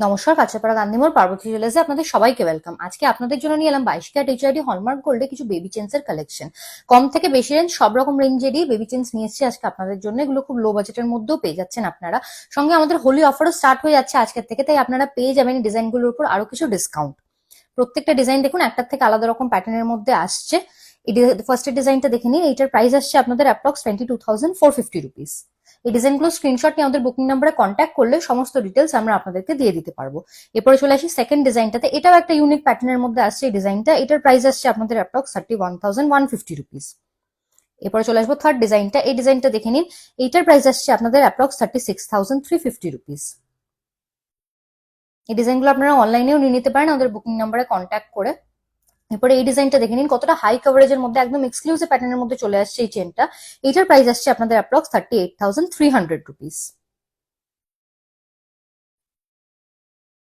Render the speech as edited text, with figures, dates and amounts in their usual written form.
নমস্কার, কাঁচরাপাড়া গান্ধীমোড় পার্বতী জুয়েলার্সে আপনাদের সবাইকে ওয়েলকাম। আজকে আপনাদের জন্য নিয়ে এলাম 22 ক্যারেট এইচআইডি হলমার্ক গোল্ডে কিছু বেবি চেনসের কালেকশন। কম থেকে বেশি রেঞ্জ সব রকম রেঞ্জেরই বেবি চেনস নিয়ে এসেছি আজকে আপনাদের জন্য। এগুলো খুব লো বাজেটের মধ্যেও পেয়ে যাচ্ছেন আপনারা। সঙ্গে আমাদের হোলি অফারও স্টার্ট হয়ে যাচ্ছে আজকের থেকে, তাই আপনারা পেয়ে যাবেন ডিজাইনগুলোর উপর আরো কিছু ডিসকাউন্ট। প্রত্যেকটা ডিজাইন দেখুন একটার থেকে আলাদা রকম প্যাটার্নের মধ্যে আসছে। ফার্স্টের ডিজাইনটা দেখে নিন। এইটার প্রাইস আসছে আপনাদের অ্যাপ্রক্স 22,450 রুপিস। এই ডিজাইনগুলো স্ক্রিনশট নিয়ে আমাদের বুকিং নাম্বারে কন্ট্যাক্ট করলে সমস্ত ডিটেলস আমরা আপনাদেরকে দিয়ে দিতে পারবো। এরপরে চলে আসি সেকেন্ড ডিজাইনটাতে। এটাও একটা ইউনিক প্যাটার্নের মধ্যে আসছে এই ডিজাইনটা। এটার প্রাইস আসছে আপনাদের অ্যাপ্রক্স 31,150 রুপিস। এরপরে চলে আসবো থার্ড ডিজাইনটা। এই ডিজাইনটা দেখে নিন। এইটার প্রাইস আসছে আপনাদের অ্যাপ্রক্স 36,350 রুপিস। এই ডিজাইনগুলো আপনারা অনলাইনেও নিয়ে নিতে পারেন আমাদের বুকিং নাম্বারে কন্ট্যাক্ট করে। এরপরে এই ডিজাইনটা দেখে নিন, কতটা হাই কভারেজের মধ্যে একদম এক্সক্লুসিভ প্যাটার্নের মধ্যে চলে আসছে এই চেনটা। এইটার প্রাইস আসছে আপনাদের অ্যাপ্রক্স 38,300 রুপিস।